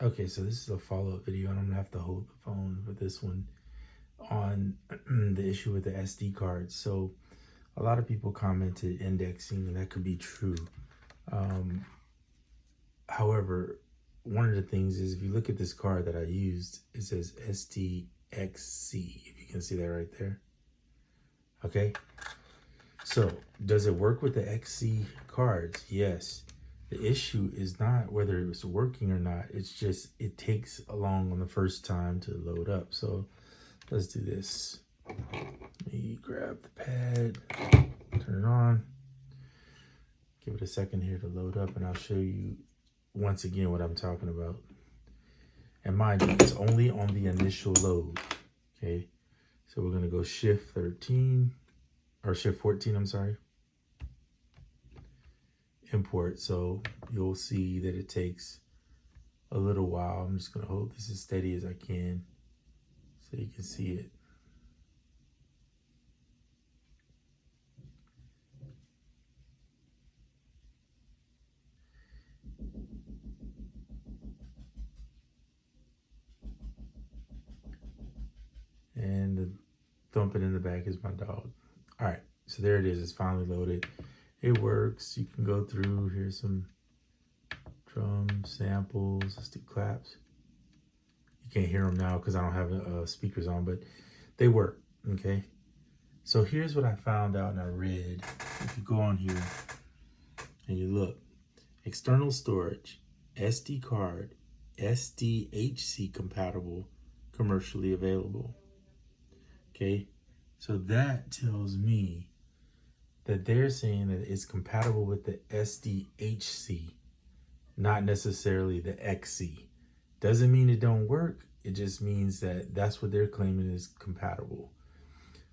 Okay, so this is a follow-up video, and I'm gonna have to hold the phone for this one on the issue with the SD cards. So a lot of people commented indexing, and that could be true. However, one of the things is if you look at this card that I used, it says STXC, if you can see that right there. Okay, so does it work with the XC cards? Yes. The issue is not whether it's working or not. It's just it takes long on the first time to load up. So let's do this. Let me grab the pad, turn it on. Give it a second here to load up, and I'll show you once again what I'm talking about. And mind you, it's only on the initial load. Okay, so we're gonna go shift 13 or shift 14. I'm sorry. Import, so you'll see that it takes a little while. I'm just going to hold this as steady as I can so you can see it. And the thumping in the back is my dog. All right, so there it is. It's finally loaded. It works. You can go through. Here's some drum samples. Let's do claps. You can't hear them now because I don't have speakers on, but they work. Okay. So here's what I found out and I read. If you go on here and you look, external storage, SD card, SDHC compatible, commercially available. Okay. So that tells me that they're saying that it's compatible with the SDHC, not necessarily the XC. Doesn't mean it don't work. It just means that that's what they're claiming is compatible.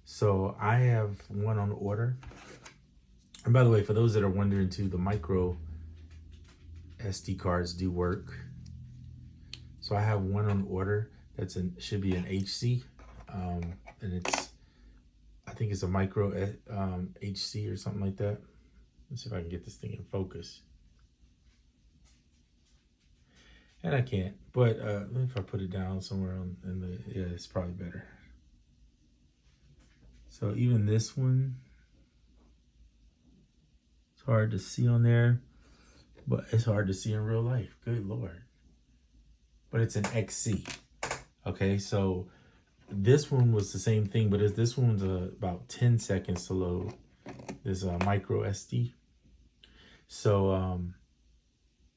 So I have one on order. And by the way, for those that are wondering too, the micro SD cards do work. So I have one on order that's should be an HC, and I think it's a micro HC or something like that. Let's see if I can get this thing in focus. And I can't, but if I put it down somewhere yeah, it's probably better. So even this one, it's hard to see on there, but it's hard to see in real life. Good Lord. But it's an XC. Okay, so this one was the same thing, but this one's about 10 seconds to load. This micro SD. So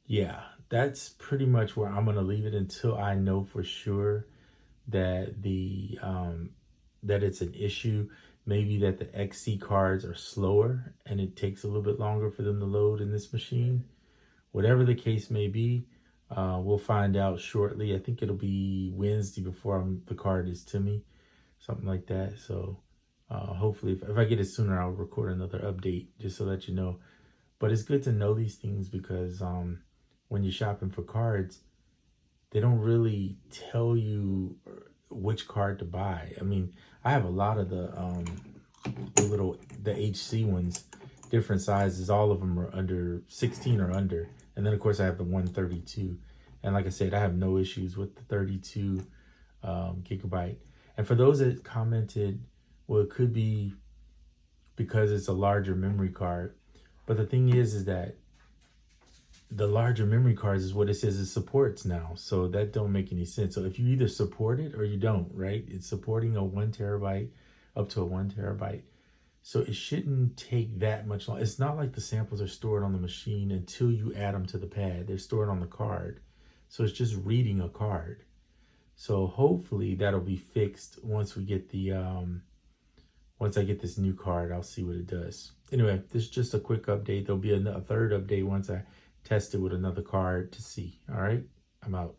yeah, that's pretty much where I'm gonna leave it until I know for sure that that it's an issue. Maybe that the XC cards are slower and it takes a little bit longer for them to load in this machine. Whatever the case may be, we'll find out shortly. I think it'll be Wednesday before the card is to me, something like that. So hopefully if I get it sooner, I'll record another update just so that you know. But it's good to know these things because when you're shopping for cards, they don't really tell you which card to buy. I mean, I have a lot of the HC ones, different sizes. All of them are under 16 or under. And then of course I have the 132. And like I said, I have no issues with the 32 gigabyte. And for those that commented, well, it could be because it's a larger memory card. But the thing is that the larger memory cards is what it says it supports now. So that don't make any sense. So if you either support it or you don't, right? It's supporting a 1 terabyte up to a 1 terabyte. So it shouldn't take that much long. It's not like the samples are stored on the machine until you add them to the pad. They're stored on the card. So it's just reading a card. So hopefully that'll be fixed once we get the, once I get this new card. I'll see what it does. Anyway, this is just a quick update. There'll be a third update once I test it with another card to see. All right, I'm out.